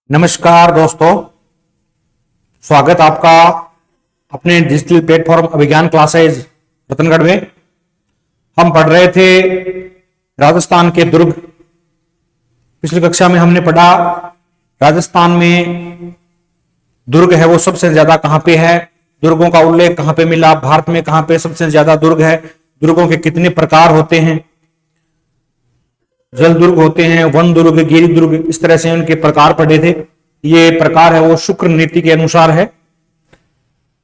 नमस्कार दोस्तों, स्वागत आपका अपने डिजिटल प्लेटफॉर्म अभिज्ञान क्लासेज रतनगढ़ में। हम पढ़ रहे थे राजस्थान के दुर्ग। पिछली कक्षा में हमने पढ़ा राजस्थान में दुर्ग है वो सबसे ज्यादा कहां पे है, दुर्गों का उल्लेख कहां पे मिला, भारत में कहां पे सबसे ज्यादा दुर्ग है, दुर्गों के कितने प्रकार होते हैं, जल दुर्ग होते हैं, वन दुर्ग, गिरि दुर्ग, इस तरह से उनके प्रकार पढ़े थे। ये प्रकार है वो शुक्र नीति के अनुसार है।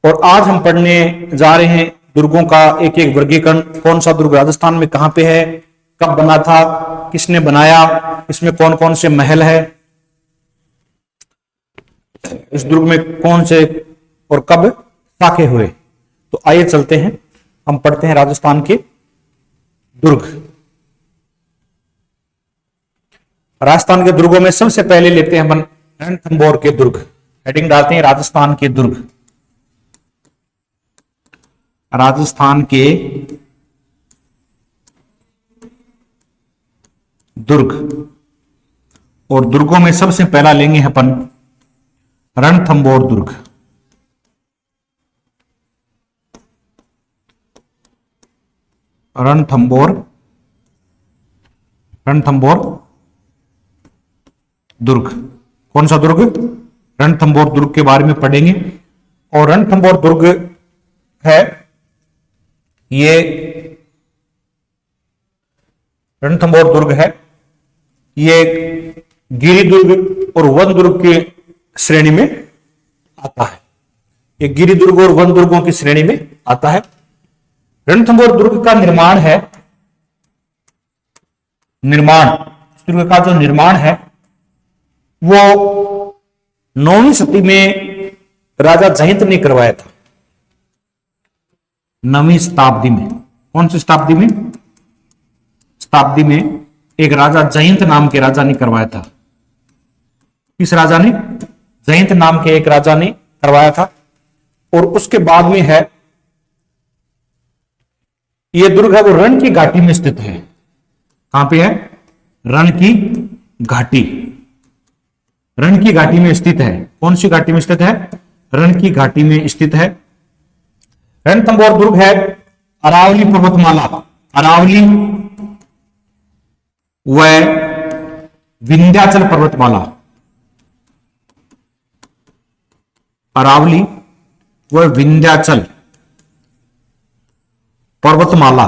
और आज हम पढ़ने जा रहे हैं दुर्गों का एक एक वर्गीकरण। कौन सा दुर्ग राजस्थान में कहां पे है, कब बना था, किसने बनाया, इसमें कौन कौन से महल है, इस दुर्ग में कौन से और कब साके हुए। तो आइए चलते हैं, हम पढ़ते हैं राजस्थान के दुर्ग। राजस्थान के दुर्गों में सबसे पहले लेते हैं अपन रणथंभौर के दुर्ग। हेडिंग डालते हैं राजस्थान के दुर्ग। राजस्थान के दुर्ग, और दुर्गों में सबसे पहला लेंगे अपन रणथंभौर दुर्ग। रणथंभौर दुर्ग। कौन सा दुर्ग? रणथंभौर दुर्ग के बारे में पढ़ेंगे। और रणथंभौर दुर्ग है ये, रणथंभौर दुर्ग है ये गिरि दुर्ग और वन दुर्ग की श्रेणी में आता है। ये गिरि दुर्ग और वन दुर्गों की श्रेणी में आता है। रणथंभौर दुर्ग का निर्माण है, इस दुर्ग का जो निर्माण है वो 9वीं सदी में राजा जयंत ने करवाया था। 9वीं शताब्दी में। कौन सी शताब्दी में? शताब्दी में एक राजा जयंत नाम के राजा ने करवाया था। किस राजा ने? जयंत नाम के एक राजा ने करवाया था। और उसके बाद में है ये दुर्ग है वो रण की घाटी में स्थित है। कहां पे है? रण की घाटी। रण की घाटी में स्थित है। कौन सी घाटी में स्थित है? रण की घाटी में स्थित है। रणथंभौर दुर्ग है अरावली पर्वतमाला, अरावली व विंध्याचल पर्वतमाला, अरावली व विंध्याचल पर्वतमाला,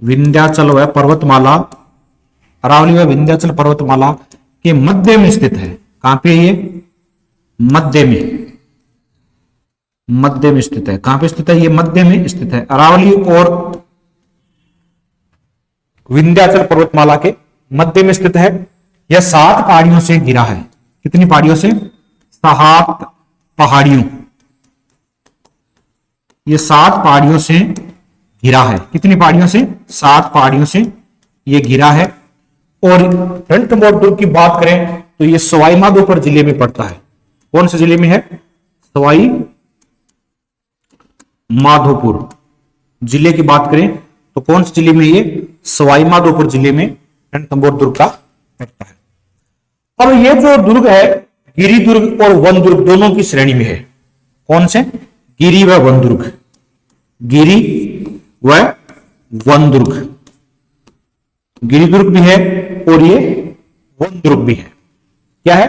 विंध्याचल व पर्वतमाला, अरावली व विंध्याचल पर्वतमाला के मध्य में स्थित है। कहां पे ये? मध्य में, मध्य में स्थित है। कहां पे स्थित है? ये मध्य में स्थित है। अरावली और विंध्याचल पर्वतमाला के मध्य में स्थित है। यह 7 पहाड़ियों से घिरा है। कितनी पहाड़ियों से? 7 पहाड़ियों। ये 7 पहाड़ियों से घिरा है। कितनी पहाड़ियों से? 7 पहाड़ियों से ये घिरा है। और रणथंभौर दुर्ग की बात करें तो ये सवाई माधोपुर जिले में पड़ता है। कौन से जिले में है? सवाई माधोपुर जिले की बात करें तो कौन से जिले में? ये सवाई माधोपुर जिले में रणथंभौर दुर्ग का पड़ता है। अब ये जो दुर्ग है गिरि दुर्ग और वन दुर्ग दोनों की श्रेणी में है। कौन से? गिरि व वन दुर्ग, गिरि व वन दुर्ग। गिरि दुर्ग भी है और ये वन दुर्ग भी है। क्या है?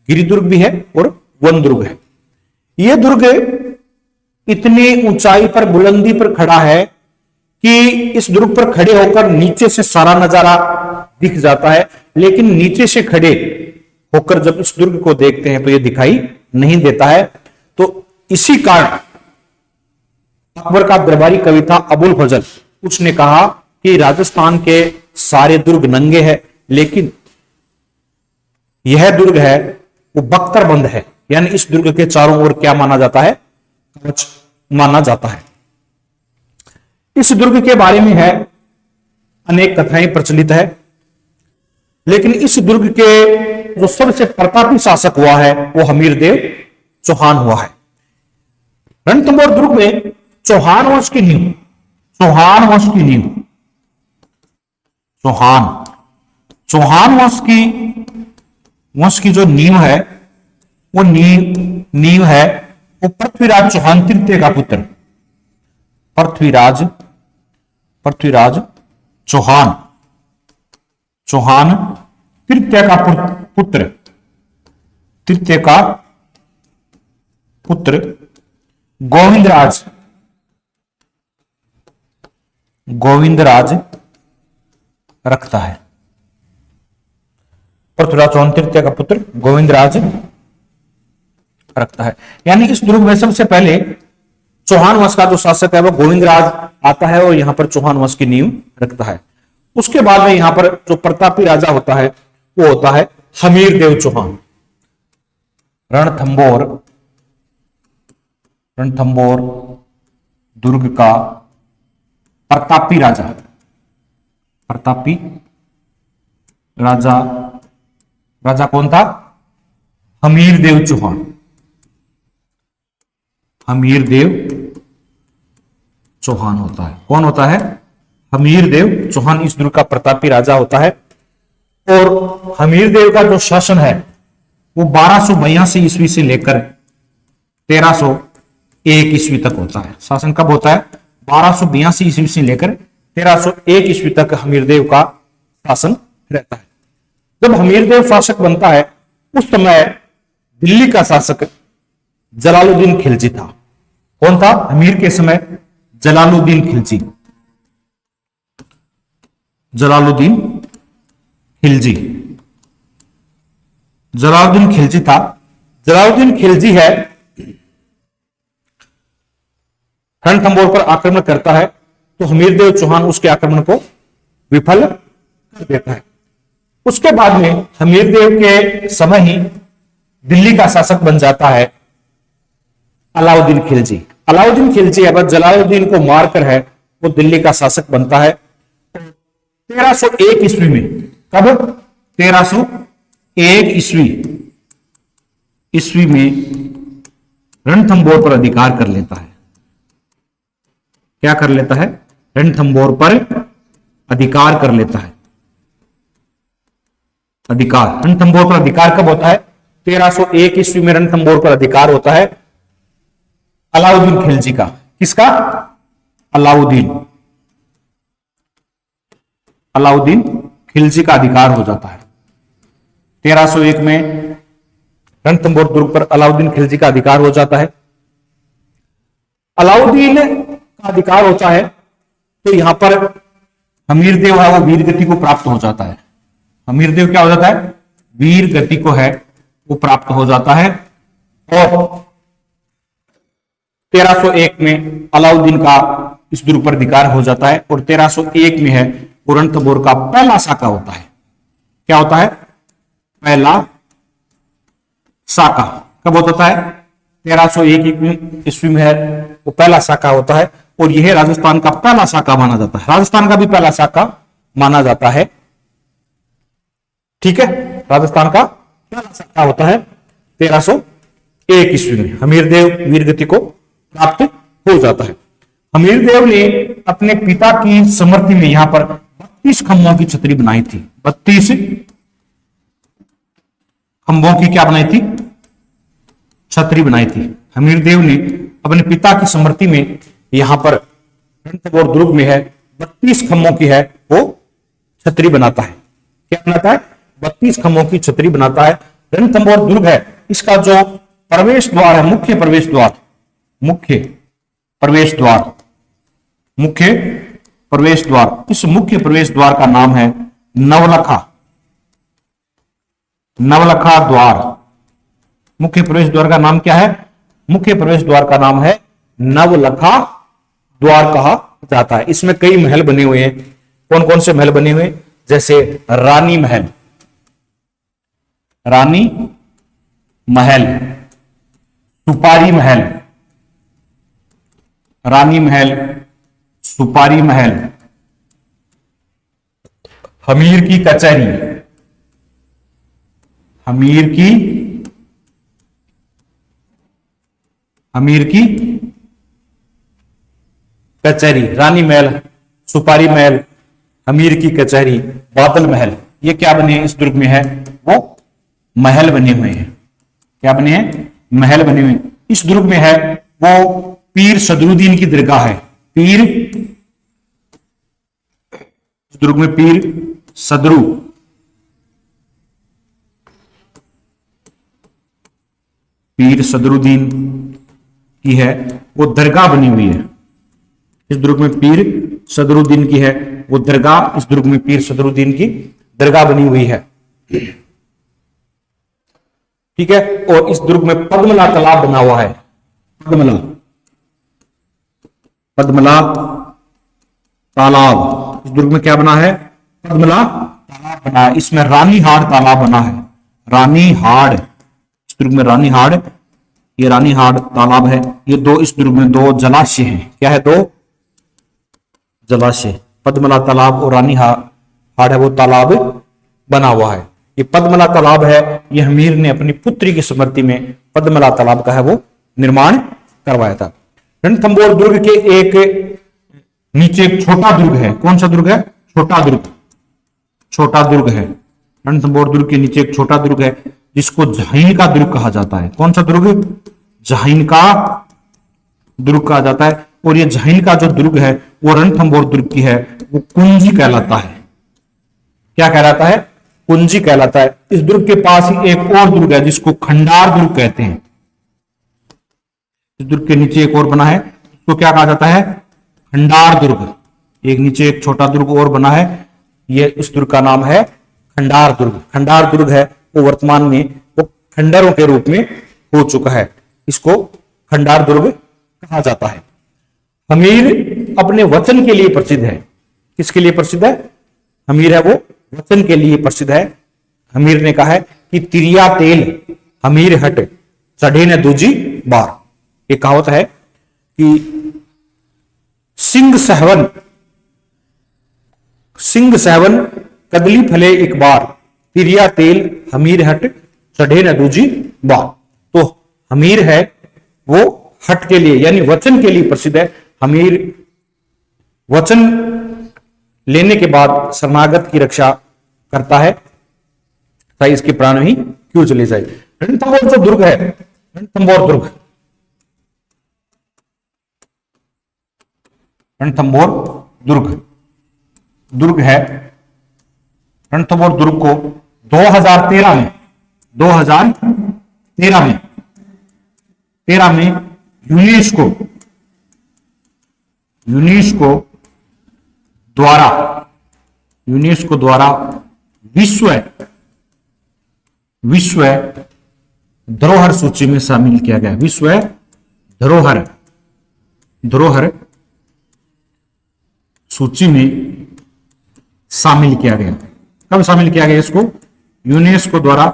गिरि दुर्ग भी है और वन दुर्ग है। ये दुर्ग इतनी ऊंचाई पर, बुलंदी पर खड़ा है कि इस दुर्ग पर खड़े होकर नीचे से सारा नजारा दिख जाता है, लेकिन नीचे से खड़े होकर जब इस दुर्ग को देखते हैं तो ये दिखाई नहीं देता है। तो इसी कारण अकबर का दरबारी कवि था अबुल फजल, उसने कहा कि राजस्थान के सारे दुर्ग नंगे हैं, लेकिन यह दुर्ग है वो बख्तरबंद है। यानी इस दुर्ग के चारों ओर क्या माना जाता है? कवच माना जाता है। इस दुर्ग के बारे में है अनेक कथाएं प्रचलित है, लेकिन इस दुर्ग के जो सबसे प्रतापी शासक हुआ है वो हमीरदेव चौहान हुआ है। रणथंभौर दुर्ग में चौहान वंश की नींव, चौहान वंश की नींव, चौहान वंश की वंश की जो नींव है वो नींव है वो पृथ्वीराज चौहान तृतीय का पुत्र, पृथ्वीराज चौहान तृतीय का पुत्र गोविंदराज रखता है। पृथ्वीराज चौहान तृतीय का पुत्र गोविंदराज रखता है। यानी इस दुर्ग में सबसे पहले चौहान वंश का जो शासक है वो गोविंदराज आता है और यहां पर चौहान वंश की नींव रखता है। उसके बाद में यहां पर जो प्रतापी राजा होता है वो होता है हमीरदेव चौहान। रणथंबोर दुर्ग का प्रतापी राजा कौन था? हमीरदेव चौहान होता है। कौन होता है? हमीरदेव चौहान इस दुर्ग का प्रतापी राजा होता है। और हमीरदेव का जो शासन है वो 1282 ईस्वी से लेकर 1301 ईस्वी तक होता है। शासन कब होता है? 1282 ईस्वी से लेकर 1301 ईस्वी तक हमीरदेव का शासन रहता है। जब हमीरदेव शासक बनता है उस समय दिल्ली का शासक जलालुद्दीन खिलजी था। कौन था अमीर के समय? जलालुद्दीन खिलजी था। जलालुद्दीन खिलजी है रणथंबोर पर आक्रमण करता है तो हमीरदेव चौहान उसके आक्रमण को विफल कर देता है। उसके बाद में हमीरदेव के समय ही दिल्ली का शासक बन जाता है अलाउद्दीन खिलजी। अलाउद्दीन खिलजी अब जलालुद्दीन को मारकर है वो दिल्ली का शासक बनता है 1301 ईस्वी में। कब? 1301 ईस्वी में रणथंबोर पर अधिकार कर लेता है। क्या कर लेता है? रणथंबोर पर अधिकार कर लेता है। रणथंबोर पर अधिकार कब होता है? 1301 ईस्वी में रणथंबोर पर अधिकार होता है अलाउद्दीन खिलजी का। किसका? अलाउद्दीन खिलजी का अधिकार हो जाता है। 1301 में रणथंबोर दुर्ग पर अलाउद्दीन खिलजी का अधिकार हो जाता है। अलाउद्दीन का अधिकार होता है तो यहां पर हमीरदेव है वो वीर गति को प्राप्त हो जाता है। हमीरदेव क्या हो जाता है? वीर गति को है वो प्राप्त हो जाता है। और 1301 में अलाउद्दीन का इस दुर्ग पर अधिकार हो जाता है और 1301 में है रणथंबोर का पहला साका होता है। क्या होता है? पहला साका कब होता है? 1301 ईस्वी में है वो पहला साका होता है और यह राजस्थान का पहला साका माना जाता है। राजस्थान का भी पहला साका माना जाता है। ठीक है, राजस्थान का पहला साका होता है 1301 ईस्वी में। हमीरदेव वीरगति को प्राप्त हो जाता है। हमीरदेव ने अपने पिता की स्मृति में यहां पर 32 खंभों की छतरी बनाई थी। 32 खंभों की क्या बनाई थी? छतरी बनाई थी। हमीरदेव ने अपने पिता की स्मृति में यहां पर रणथंबोर दुर्ग में है 32 खंभों की है वो छतरी बनाता है। क्या बनाता है? 32 खंभों की छतरी बनाता है। रणथंबोर दुर्ग है इसका जो प्रवेश द्वार है, मुख्य प्रवेश द्वार इस मुख्य प्रवेश द्वार का नाम है नवलखा द्वार। मुख्य प्रवेश द्वार का नाम क्या है? मुख्य प्रवेश द्वार का नाम है नवलखा द्वार कहा जाता है। इसमें कई महल बने हुए हैं। कौन कौन से महल बने हुए? जैसे रानी महल, सुपारी महल, रानी महल, सुपारी महल, हमीर की कचहरी, रानी महल, सुपारी महल, हमीर की कचहरी, बादल महल, ये क्या बने इस दुर्ग में है वो महल बने हुए हैं। क्या बने हैं? महल बने हुए हैं। इस दुर्ग में है वो पीर सदरुद्दीन की दरगाह है। पीर, इस दुर्ग में पीर सदरुद्दीन की है वो दरगाह बनी हुई है। इस दुर्ग में पीर सदरुद्दीन की है वो दरगाह, इस दुर्ग में पीर सदरुद्दीन की दरगाह बनी हुई है। ठीक है। और इस दुर्ग में पद्मला तालाब बना हुआ है। पद्मला तालाब, इस दुर्ग में क्या बना है? पद्मला तालाब बना है। इसमें रानीहाड़ तालाब बना है। रानीहाड़, इस दुर्ग में रानीहाड़, ये रानीहाड़ तालाब है। ये दो, इस दुर्ग में दो जलाशय हैं। क्या है? दो जलाशय, पद्मला तालाब और रानीहाड़ है वो तालाब बना हुआ है। ये पद्मला तालाब है, ये हमीर ने अपनी पुत्री की स्मृति में पद्मला तालाब का है वो निर्माण करवाया था। रणथंभौर दुर्ग के एक नीचे एक छोटा दुर्ग है। कौन सा दुर्ग है? छोटा दुर्ग है। रणथंभौर दुर्ग के नीचे एक छोटा दुर्ग है जिसको जहीन का दुर्ग कहा जाता है। कौन सा दुर्ग? जहीन का दुर्ग कहा जाता है। और ये जहीन का जो दुर्ग है वो रणथंभौर दुर्ग की है, वो कुंजी कहलाता है। क्या कहलाता है? कुंजी कहलाता है। इस दुर्ग के पास ही एक और दुर्ग है जिसको खंडार दुर्ग कहते हैं। इस दुर्ग के नीचे एक और बना है, उसको क्या कहा जाता है? खंडार दुर्ग। एक नीचे एक छोटा दुर्ग और बना है, ये इस दुर्ग का नाम है खंडार दुर्ग। खंडार दुर्ग है वो वर्तमान में वो खंडरों के रूप में हो चुका है, इसको खंडार दुर्ग कहा जाता है। हमीर अपने वचन के लिए प्रसिद्ध है। किसके लिए प्रसिद्ध है? हमीर है वो वचन के लिए प्रसिद्ध है। हमीर ने कहा है कि तिरिया तेल हमीर हट चढ़े न दूजी बार। एक कहावत है कि सिंह सहवन कदली फले एक बार, तिरिया तेल हमीर हट चढ़े न दूजी बार। तो हमीर है वो हट के लिए यानी वचन के लिए प्रसिद्ध है। हमीर वचन लेने के बाद शरणागत की रक्षा करता है, चाहे इसके प्राण ही क्यों चले जाए। रणथंभौर जो दुर्ग है, रणथंभौर दुर्ग है। रणथंभौर दुर्ग को 2013 में यूनेस्को द्वारा विश्व धरोहर सूची में शामिल किया गया। विश्व धरोहर सूची में शामिल किया गया। कब शामिल किया गया इसको? यूनेस्को द्वारा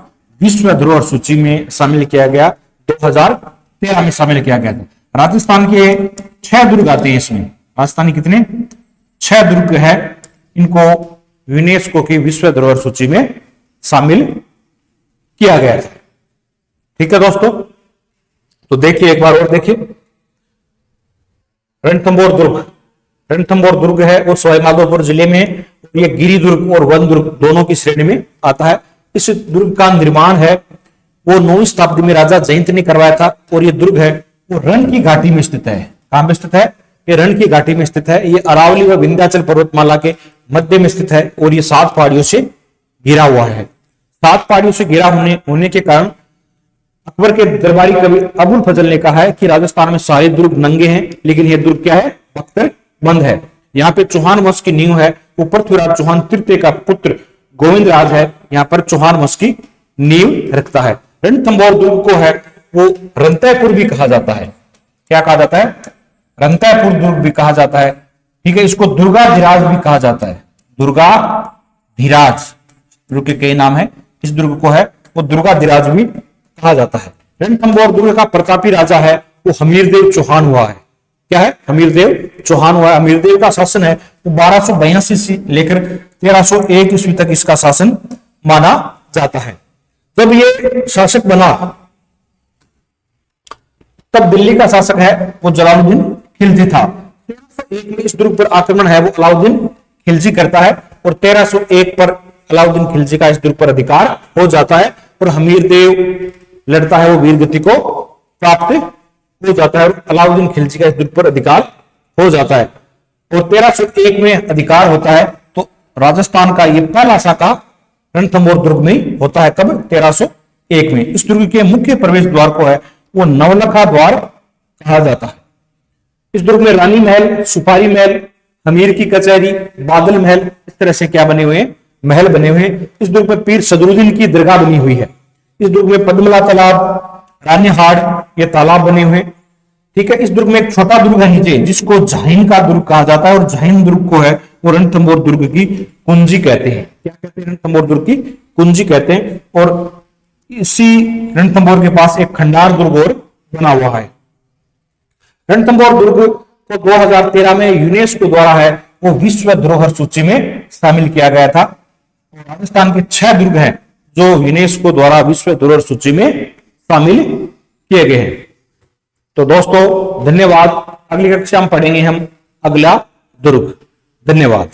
विश्व धरोहर सूची में शामिल किया गया, 2013 में शामिल किया गया था। राजस्थान के 6 दुर्ग आते हैं इसमें। राजस्थान के कितने? 6 दुर्ग है, इनको यूनेस्को की विश्व धरोहर सूची में शामिल किया गया था। ठीक है दोस्तों, तो देखिए एक बार और देखिए। रणथंभौर दुर्ग है वो सवाईमाधोपुर जिले में, ये गिरी दुर्ग और वन दुर्ग दोनों की श्रेणी में आता है। इस दुर्ग का निर्माण है वो 9वीं शताब्दी में राजा जयंत ने करवाया था। और ये दुर्ग है वो रण की घाटी में स्थित है। कहां में स्थित है? ये रण की घाटी में स्थित है। ये अरावली व विंध्याचल पर्वतमाला के मध्य में स्थित है और ये 7 पहाड़ियों से घिरा हुआ है। 7 पहाड़ियों से घिरा होने के कारण अकबर के दरबारी कवि अबुल फजल ने कहा है कि राजस्थान में सारे दुर्ग नंगे हैं, लेकिन यह दुर्ग क्या है? बंद है। यहाँ पे चौहान वंश की नींव है, वो पृथ्वीराज चौहान तृतीय का पुत्र गोविंद राज है, यहाँ पर चौहान वंश की नींव रखता है। रणथंभौर दुर्ग को है वो रंतैपुर भी कहा जाता है। क्या कहा जाता है? रंतैपुर दुर्ग भी कहा जाता है। ठीक है, इसको दुर्गाधिराज भी कहा जाता है। दुर्गाधिराज दुर्ग के कई नाम है, इस दुर्ग को है वो दुर्गाधिराज भी कहा जाता है। रणथंभौर दुर्ग का प्रतापी राजा है वो हमीरदेव चौहान हुआ है। क्या है? हमीरदेव चौहान हुआ है। हमीरदेव का शासन है वो 1282 से लेकर 1301 ईस्वी तक इसका शासन माना जाता है। जब ये शासक बना तब दिल्ली का शासक है वो जलालुद्दीन खिलजी था। 1301 में इस दुर्ग पर आक्रमण है वो अलाउद्दीन खिलजी करता है और 1301 पर अलाउद्दीन खिलजी का इस दुर्ग पर अधिकार हो जाता है और हमीरदेव लड़ता है वो वीर गति को प्राप्त हो जाता है और अलाउद्दीन खिलजी का इस दुर्ग पर अधिकार हो जाता है। और 1301 में अधिकार होता है। तो राजस्थान का ये पहला शाखा रणथंभौर दुर्ग में होता है। कब? 1301 में। इस दुर्ग के मुख्य प्रवेश द्वार को है वो नवलखा द्वार कहा जाता है। इस दुर्ग में रानी महल, सुपारी महल, हमीर की कचहरी, बादल महल, इस तरह से क्या बने हुए हैं? महल बने हुए हैं। इस दुर्ग में पीर सदरुद्दीन की दरगाह बनी हुई है। इस दुर्ग में पद्मला तालाब, रानीहाड़, ये तालाब बने हुए हैं। ठीक है। इस दुर्ग में एक छोटा दुर्ग है नीचे जिसको जहीन का दुर्ग कहा जाता है और जहीन दुर्ग को है वो रणथंभौर दुर्ग की कुंजी कहते हैं। क्या कहते हैं? रणथंभौर दुर्ग की कुंजी कहते हैं। और इसी रणथंभौर के पास एक खंडार दुर्ग और बना हुआ है। रणथंभौर दुर्ग को 2013 में यूनेस्को द्वारा है वो विश्व धरोहर सूची में शामिल किया गया था। राजस्थान के 6 दुर्ग हैं जो यूनेस्को द्वारा विश्व धरोहर सूची में शामिल किए गए हैं। तो दोस्तों धन्यवाद। अगली कक्षा में पढ़ेंगे हम अगला दुर्ग। धन्यवाद।